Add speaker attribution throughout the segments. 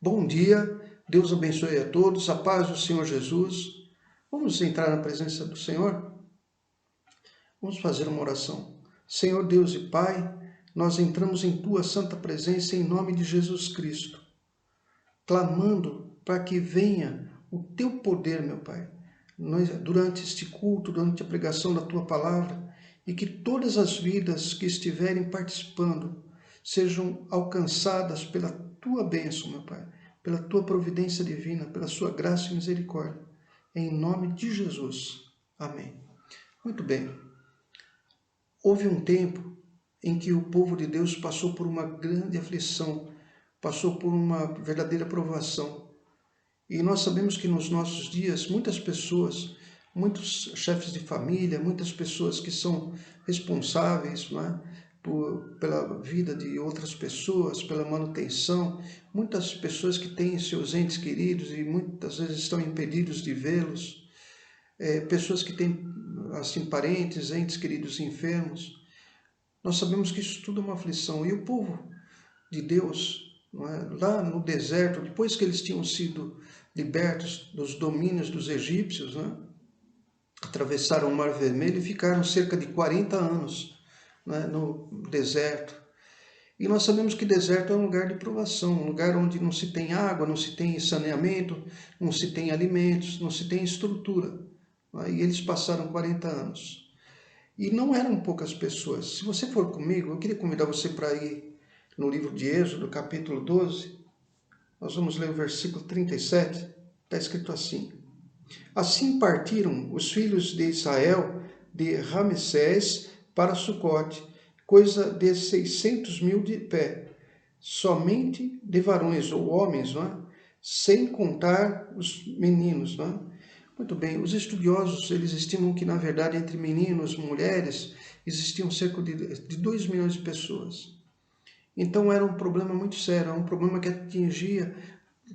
Speaker 1: Bom dia, Deus abençoe a todos, a paz do Senhor Jesus. Vamos entrar na presença do Senhor? Vamos fazer uma oração. Senhor Deus e Pai, nós entramos em Tua santa presença em nome de Jesus Cristo, clamando para que venha o Teu poder, meu Pai, durante este culto, durante a pregação da Tua palavra, e que todas as vidas que estiverem participando sejam alcançadas pela Tua bênção, meu Pai, pela Tua providência divina, pela Sua graça e misericórdia. Em nome de Jesus. Amém. Muito bem. Houve um tempo em que o povo de Deus passou por uma grande aflição, passou por uma verdadeira provação. E nós sabemos que nos nossos dias, muitas pessoas, muitos chefes de família, muitas pessoas que são responsáveis, não é, pela vida de outras pessoas, pela manutenção, muitas pessoas que têm seus entes queridos e muitas vezes estão impedidos de vê-los, pessoas que têm assim, parentes, entes queridos enfermos. Nós sabemos que isso tudo é uma aflição. E o povo de Deus, não é, lá no deserto, depois que eles tinham sido libertos dos domínios dos egípcios, né, atravessaram o Mar Vermelho e ficaram cerca de 40 anos, né, no deserto. E nós sabemos que deserto é um lugar de provação, um lugar onde não se tem água, não se tem saneamento, não se tem alimentos, não se tem estrutura. E eles passaram 40 anos. E não eram poucas pessoas. Se você for comigo, eu queria convidar você para ir no livro de Êxodo, capítulo 12. Nós vamos ler o versículo 37. Está escrito assim: Assim partiram os filhos de Israel de Ramsés para Sucote, coisa de 600.000 de pé, somente de varões ou homens, não é? Sem contar os meninos, não é? Muito bem, os estudiosos eles estimam que, na verdade, entre meninos e mulheres, existiam cerca de 2 milhões de pessoas. Então era um problema muito sério, um problema que atingia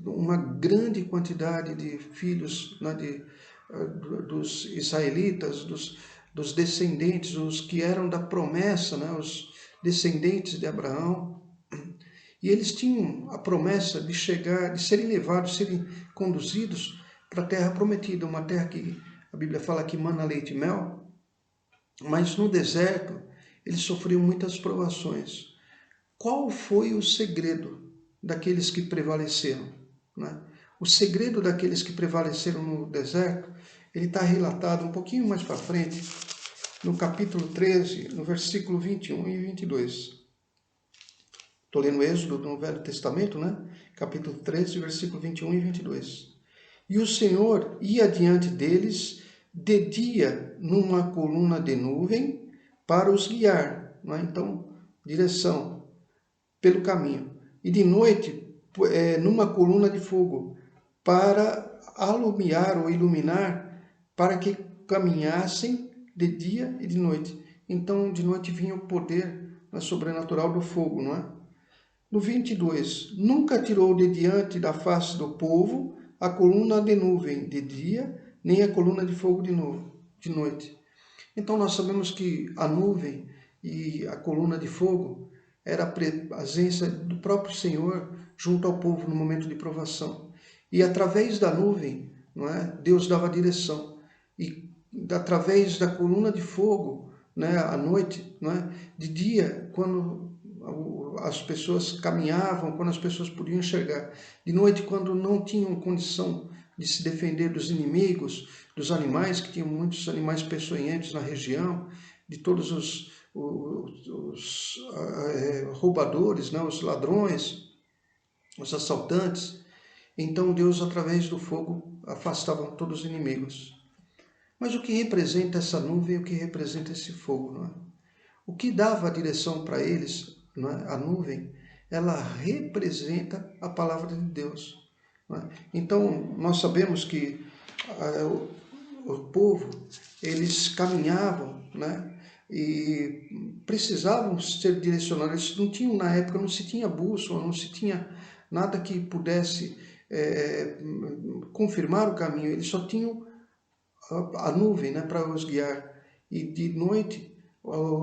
Speaker 1: uma grande quantidade de filhos, né, dos israelitas, dos descendentes, os que eram da promessa, né, os descendentes de Abraão. E eles tinham a promessa de chegar, de serem levados, serem conduzidos para a terra prometida, uma terra que a Bíblia fala que mana leite e mel, mas no deserto eles sofriam muitas provações. Qual foi o segredo daqueles que prevaleceram, né? O segredo daqueles que prevaleceram no deserto, ele está relatado um pouquinho mais para frente, no capítulo 13, no versículo 21 e 22. Estou lendo Êxodo no Velho Testamento, né? Capítulo 13, versículo 21 e 22. E o Senhor ia diante deles de dia numa coluna de nuvem para os guiar, não é? Então, direção pelo caminho. E de noite, numa coluna de fogo para alumiar ou iluminar, para que caminhassem de dia e de noite. Então, de noite vinha o poder sobrenatural do fogo, não é? No 22, nunca tirou de diante da face do povo a coluna de nuvem de dia, nem a coluna de fogo de noite. Então nós sabemos que a nuvem e a coluna de fogo era a presença do próprio Senhor junto ao povo no momento de provação. E através da nuvem, não é, Deus dava direção. E através da coluna de fogo, né, à noite, não é, de dia, quando as pessoas caminhavam, quando as pessoas podiam enxergar. De noite, quando não tinham condição de se defender dos inimigos, dos animais, que tinham muitos animais peçonhentos na região, de todos os roubadores, né, os ladrões, os assaltantes. Então Deus, através do fogo, afastava todos os inimigos. Mas o que representa essa nuvem, o que representa esse fogo? Não é? O que dava a direção para eles, não é? A nuvem, ela representa a palavra de Deus. Não é? Então, nós sabemos que o povo, eles caminhavam, né? E precisavam ser direcionados. Eles não tinham, na época, não se tinha bússola, não se tinha nada que pudesse confirmar o caminho. Eles só tinham a nuvem, né, para os guiar. E de noite,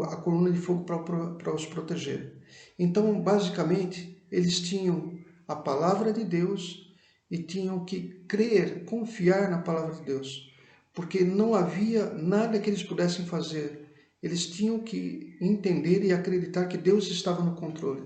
Speaker 1: a coluna de fogo para os proteger. Então, basicamente, eles tinham a palavra de Deus e tinham que crer, confiar na palavra de Deus, porque não havia nada que eles pudessem fazer. Eles tinham que entender e acreditar que Deus estava no controle.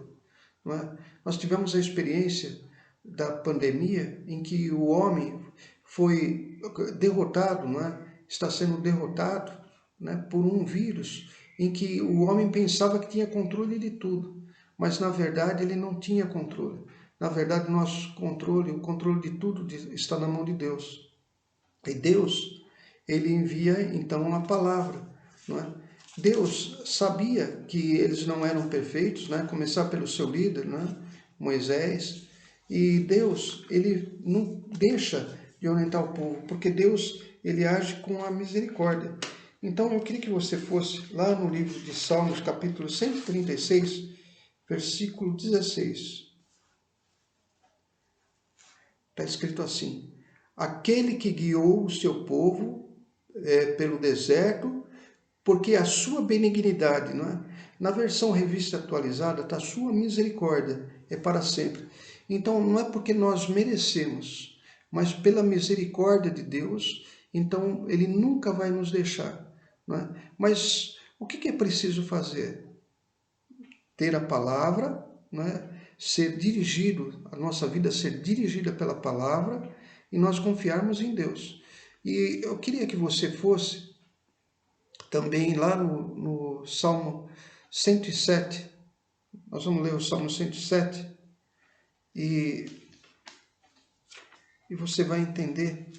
Speaker 1: Não é? Nós tivemos a experiência da pandemia em que o homem foi derrotado, não é? Está sendo derrotado, né, por um vírus em que o homem pensava que tinha controle de tudo, mas na verdade ele não tinha controle. Na verdade, nosso controle, o controle de tudo está na mão de Deus. E Deus, ele envia então a palavra, não é? Deus sabia que eles não eram perfeitos, né? Começar pelo seu líder, né? Moisés. E Deus, ele não deixa de orientar o povo, porque Deus, ele age com a misericórdia. Então eu queria que você fosse lá no livro de Salmos, capítulo 136, versículo 16. Está escrito assim: aquele que guiou o seu povo pelo deserto, porque a sua benignidade, não é? Na versão revista atualizada está: sua misericórdia é para sempre. Então não é porque nós merecemos, mas pela misericórdia de Deus, então ele nunca vai nos deixar, não é? Mas o que é preciso fazer? Ter a palavra, não é? Ser dirigido, a nossa vida ser dirigida pela palavra e nós confiarmos em Deus. E eu queria que você fosse também lá no Salmo 107, nós vamos ler o Salmo 107 e você vai entender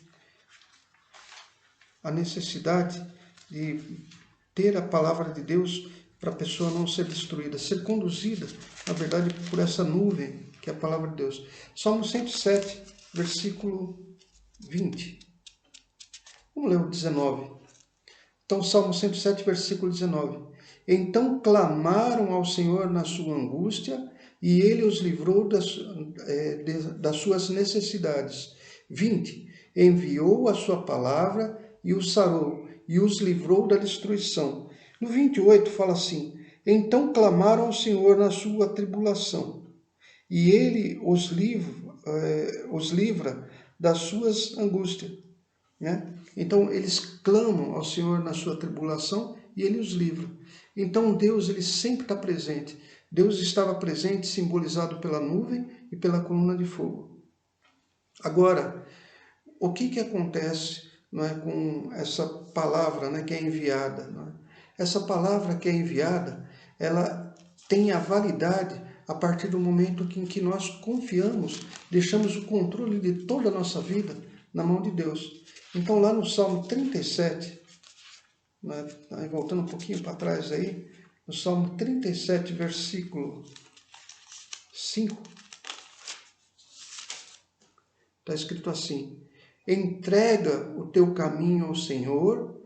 Speaker 1: a necessidade de ter a palavra de Deus para a pessoa não ser destruída, ser conduzida, na verdade, por essa nuvem que é a palavra de Deus. Salmo 107, versículo 20. Vamos ler o 19. Então, Salmo 107, versículo 19. Então clamaram ao Senhor na sua angústia, e ele os livrou das suas necessidades. 20. Enviou a sua palavra e os sarou, e os livrou da destruição. No 28 fala assim: então clamaram ao Senhor na sua tribulação, e ele os livra das suas angústias. Né? Então eles clamam ao Senhor na sua tribulação e ele os livra. Então Deus, ele sempre está presente. Deus estava presente, simbolizado pela nuvem e pela coluna de fogo. Agora, o que acontece, não é, com essa palavra, né, que é enviada? Não é? Essa palavra que é enviada, ela tem a validade a partir do momento em que nós confiamos, deixamos o controle de toda a nossa vida na mão de Deus. Então lá no Salmo 37, né, voltando um pouquinho para trás aí, no Salmo 37, versículo 5, está escrito assim: entrega o teu caminho ao Senhor,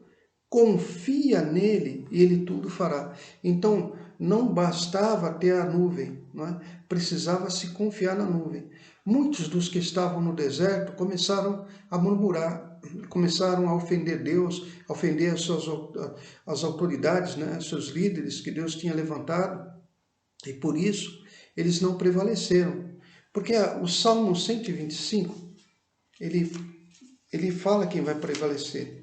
Speaker 1: confia nele e ele tudo fará. Então, não bastava ter a nuvem, não é? Precisava se confiar na nuvem. Muitos dos que estavam no deserto começaram a murmurar, começaram a ofender Deus, a ofender as autoridades, né? Seus líderes que Deus tinha levantado, e por isso eles não prevaleceram. Porque o Salmo 125, ele fala quem vai prevalecer.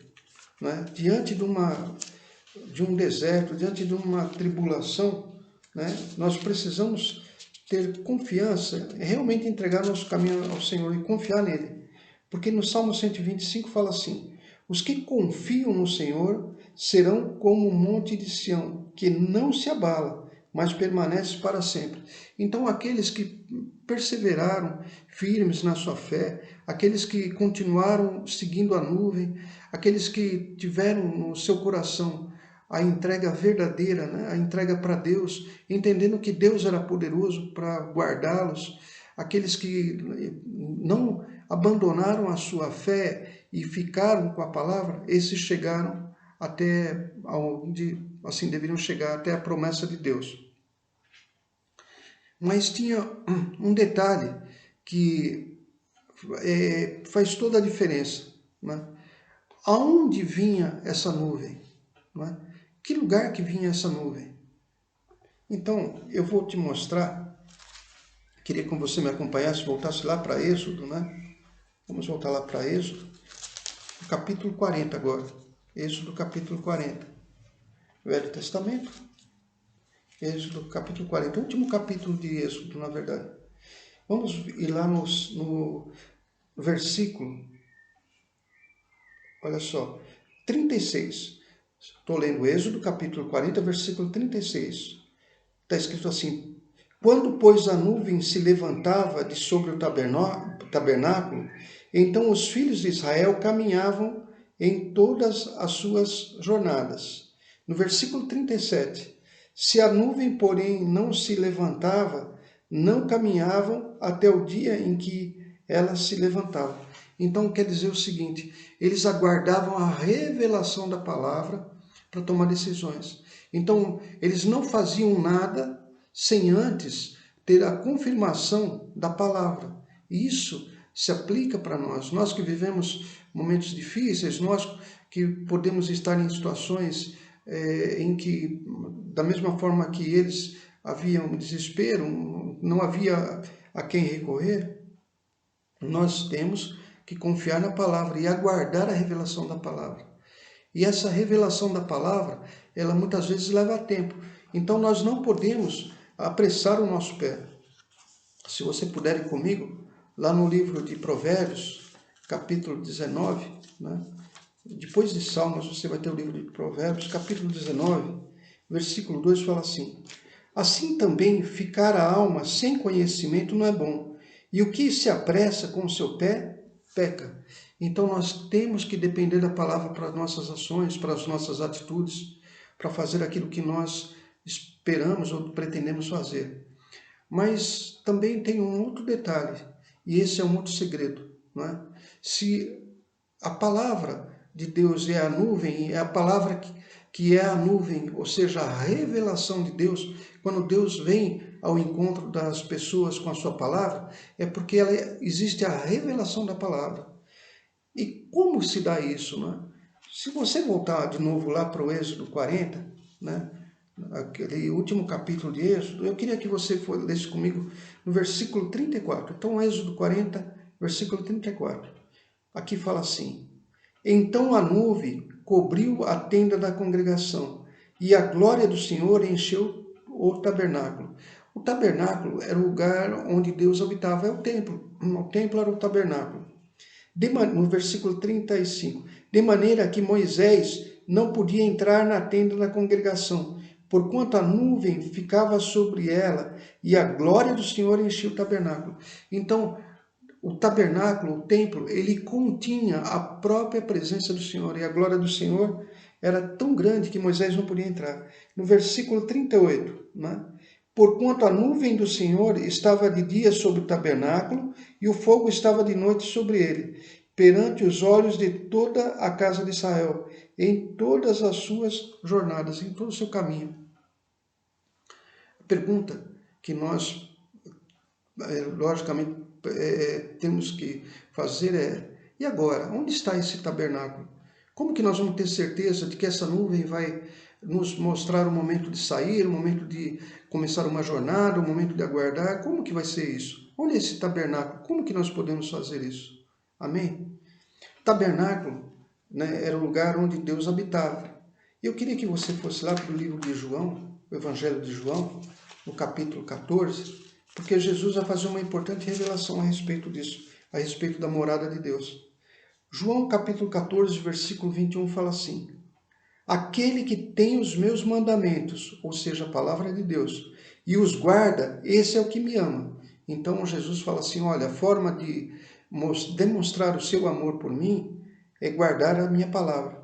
Speaker 1: Né? Diante de um deserto, diante de uma tribulação, né? Nós precisamos ter confiança, realmente entregar nosso caminho ao Senhor e confiar nele. Porque no Salmo 125 fala assim: os que confiam no Senhor serão como o monte de Sião, que não se abala, mas permanece para sempre. Então, aqueles que perseveraram firmes na sua fé, aqueles que continuaram seguindo a nuvem, aqueles que tiveram no seu coração a entrega verdadeira, né? A entrega para Deus, entendendo que Deus era poderoso para guardá-los, aqueles que não abandonaram a sua fé e ficaram com a palavra, esses chegaram até onde assim deveriam chegar, até a promessa de Deus. Mas tinha um detalhe que faz toda a diferença. Né? Aonde vinha essa nuvem? Né? Que lugar que vinha essa nuvem? Então, eu vou te mostrar Queria que você me acompanhasse, voltasse lá para Êxodo, né? Vamos voltar lá para Êxodo, capítulo 40 agora. Êxodo, capítulo 40. Velho Testamento. Êxodo, capítulo 40. O último capítulo de Êxodo, na verdade. Vamos ir lá no versículo, olha só, 36. Estou lendo Êxodo, capítulo 40, versículo 36. Está escrito assim: quando, pois, a nuvem se levantava de sobre o tabernáculo, então os filhos de Israel caminhavam em todas as suas jornadas. No versículo 37, se a nuvem, porém, não se levantava, não caminhavam até o dia em que ela se levantava. Então quer dizer o seguinte, eles aguardavam a revelação da palavra para tomar decisões. Então eles não faziam nada sem antes ter a confirmação da palavra. E isso se aplica para nós. Nós que vivemos momentos difíceis, nós que podemos estar em situações em que, da mesma forma que eles, havia um desespero, não havia a quem recorrer, nós temos que confiar na palavra e aguardar a revelação da palavra. E essa revelação da palavra, ela muitas vezes leva tempo. Então nós não podemos apressar o nosso pé. Se você puder ir comigo, lá no livro de Provérbios, capítulo 19, né? Depois de Salmos, você vai ter o livro de Provérbios, capítulo 19, versículo 2, fala assim: assim também ficar a alma sem conhecimento não é bom, e o que se apressa com o seu pé, peca. Então nós temos que depender da palavra para as nossas ações, para as nossas atitudes, para fazer aquilo que nós esperamos ou pretendemos fazer. Mas também tem um outro detalhe, e esse é um outro segredo, não é? Se a palavra de Deus é a nuvem, é a palavra que é a nuvem, ou seja, a revelação de Deus, quando Deus vem ao encontro das pessoas com a sua palavra, é porque existe a revelação da palavra. E como se dá isso, né? Se você voltar de novo lá para o Êxodo 40, né? Aquele último capítulo de Êxodo, eu queria que você lesse comigo no versículo 34. Então, Êxodo 40, versículo 34. Aqui fala assim: então a nuvem cobriu a tenda da congregação, e a glória do Senhor encheu o tabernáculo. O tabernáculo era o lugar onde Deus habitava, é o templo. O templo era o tabernáculo. No versículo 35, de maneira que Moisés não podia entrar na tenda da congregação, porquanto a nuvem ficava sobre ela, e a glória do Senhor enchia o tabernáculo. Então, o tabernáculo, o templo, ele continha a própria presença do Senhor, e a glória do Senhor era tão grande que Moisés não podia entrar. No versículo 38, né? Porquanto a nuvem do Senhor estava de dia sobre o tabernáculo, e o fogo estava de noite sobre ele, perante os olhos de toda a casa de Israel, em todas as suas jornadas, em todo o seu caminho. A pergunta que nós, logicamente, temos que fazer e agora? Onde está esse tabernáculo? Como que nós vamos ter certeza de que essa nuvem vai nos mostrar o momento de sair, o momento de começar uma jornada, o momento de aguardar? Como que vai ser isso? Onde é esse tabernáculo? Como que nós podemos fazer isso? Amém? Tabernáculo, né, era o lugar onde Deus habitava. Eu queria que você fosse lá para o livro de João, o Evangelho de João, no capítulo 14, porque Jesus vai fazer uma importante revelação a respeito disso, a respeito da morada de Deus. João capítulo 14, versículo 21 fala assim: aquele que tem os meus mandamentos, ou seja, a palavra de Deus, e os guarda, esse é o que me ama. Então Jesus fala assim, olha, a forma de demonstrar o seu amor por mim é guardar a minha palavra.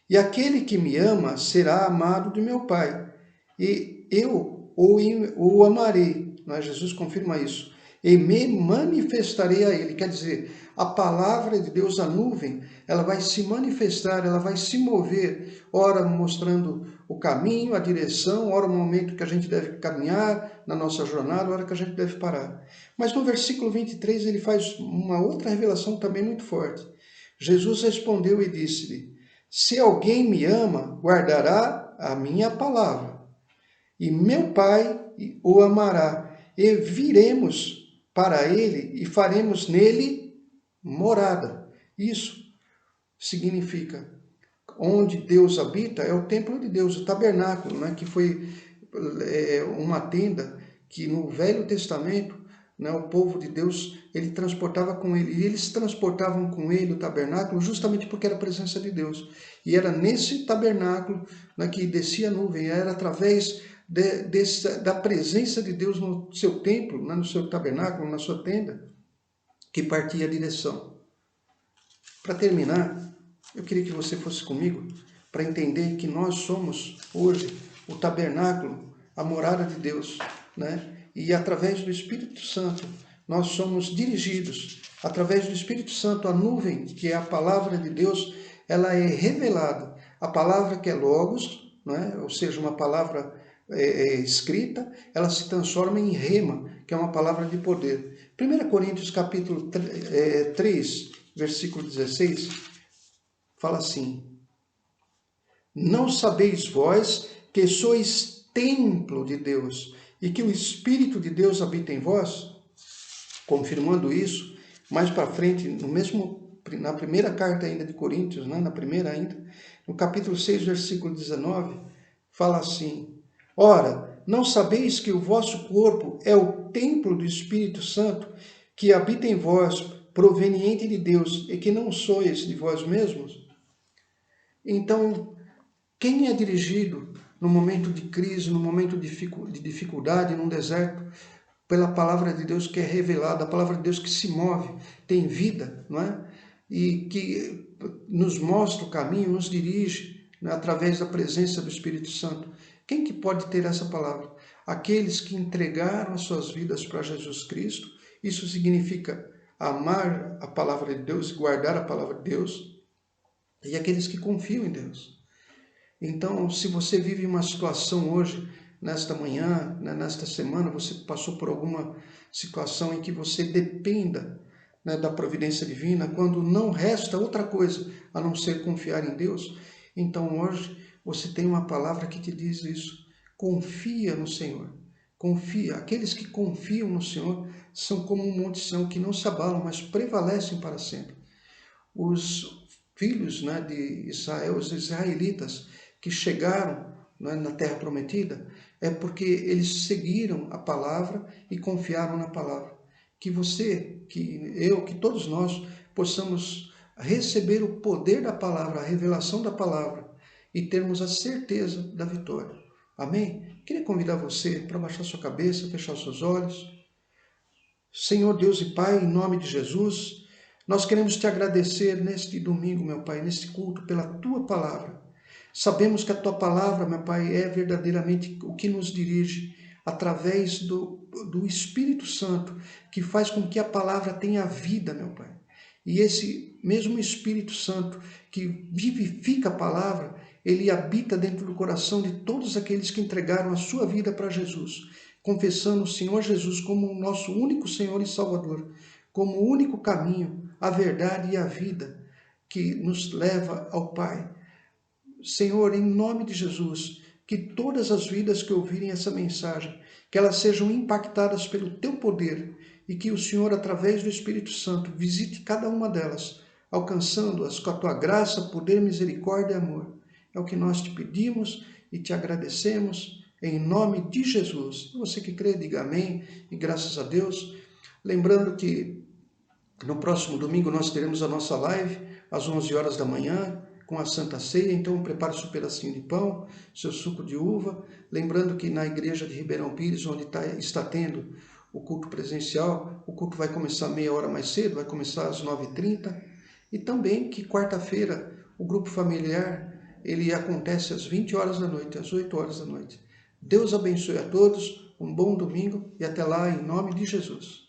Speaker 1: E aquele que me ama será amado de meu Pai, e eu o amarei. Mas Jesus confirma isso. E me manifestarei a ele. Quer dizer, a palavra de Deus, a nuvem, ela vai se manifestar, ela vai se mover, ora mostrando o caminho, a direção, ora o momento que a gente deve caminhar na nossa jornada, ora que a gente deve parar. Mas no versículo 23 ele faz uma outra revelação também muito forte. Jesus respondeu e disse-lhe: se alguém me ama, guardará a minha palavra, e meu Pai o amará, e viremos para ele e faremos nele morada. Isso significa, onde Deus habita é o templo de Deus, o tabernáculo, né, que foi uma tenda que no Velho Testamento, né, o povo de Deus, ele transportava com ele, e eles transportavam com ele o tabernáculo justamente porque era a presença de Deus. E era nesse tabernáculo, né, que descia a nuvem, era através da presença de Deus no seu templo, né, no seu tabernáculo, na sua tenda, que partia a direção. Para terminar, eu queria que você fosse comigo para entender que nós somos hoje o tabernáculo, a morada de Deus, né? E através do Espírito Santo nós somos dirigidos, através do Espírito Santo, a nuvem, que é a palavra de Deus, ela é revelada. A palavra que é Logos, né? Ou seja, uma palavra escrita, ela se transforma em rema, que é uma palavra de poder. 1 Coríntios capítulo 3, versículo 16, fala assim: não sabeis vós que sois templo de Deus e que o Espírito de Deus habita em vós? Confirmando isso, mais para frente, na primeira carta ainda de Coríntios, né? Na primeira ainda, no capítulo 6, versículo 19, fala assim: ora, não sabeis que o vosso corpo é o templo do Espírito Santo, que habita em vós, proveniente de Deus, e que não sois de vós mesmos? Então, quem é dirigido no momento de crise, no momento de dificuldade, num deserto, pela palavra de Deus que é revelada, a palavra de Deus que se move, tem vida, não é? E que nos mostra o caminho, nos dirige, né, através da presença do Espírito Santo. Quem que pode ter essa palavra? Aqueles que entregaram as suas vidas para Jesus Cristo. Isso significa amar a palavra de Deus, guardar a palavra de Deus, e aqueles que confiam em Deus. Então, se você vive uma situação hoje, nesta manhã, né, nesta semana, você passou por alguma situação em que você dependa, né, da providência divina, quando não resta outra coisa a não ser confiar em Deus, então hoje você tem uma palavra que te diz isso. Confia no Senhor. Confia. Aqueles que confiam no Senhor são como um monte Sião que não se abalam, mas prevalecem para sempre. Os filhos, né, de Israel, os israelitas, que chegaram, né, na terra prometida, é porque eles seguiram a palavra e confiaram na palavra. Que você, que eu, que todos nós possamos receber o poder da palavra, a revelação da palavra e termos a certeza da vitória. Amém? Queria convidar você para baixar sua cabeça, fechar seus olhos. Senhor Deus e Pai, em nome de Jesus, nós queremos te agradecer neste domingo, meu Pai, neste culto, pela tua palavra. Sabemos que a tua palavra, meu Pai, é verdadeiramente o que nos dirige através do Espírito Santo, que faz com que a palavra tenha vida, meu Pai. E esse mesmo Espírito Santo que vivifica a palavra, ele habita dentro do coração de todos aqueles que entregaram a sua vida para Jesus, confessando o Senhor Jesus como o nosso único Senhor e Salvador, como o único caminho, a verdade e a vida que nos leva ao Pai. Senhor, em nome de Jesus, que todas as vidas que ouvirem essa mensagem, que elas sejam impactadas pelo teu poder e que o Senhor, através do Espírito Santo, visite cada uma delas, alcançando-as com a tua graça, poder, misericórdia e amor. É o que nós te pedimos e te agradecemos, em nome de Jesus. Você que crê, diga amém e graças a Deus. Lembrando que no próximo domingo nós teremos a nossa live às 11 horas da manhã, com a Santa Ceia, então prepare seu pedacinho de pão, seu suco de uva. Lembrando que na igreja de Ribeirão Pires, onde está tendo o culto presencial, o culto vai começar meia hora mais cedo, vai começar às 9h30. E também que quarta-feira o grupo familiar, ele acontece às 20 horas da noite, às 8 horas da noite. Deus abençoe a todos, um bom domingo e até lá em nome de Jesus.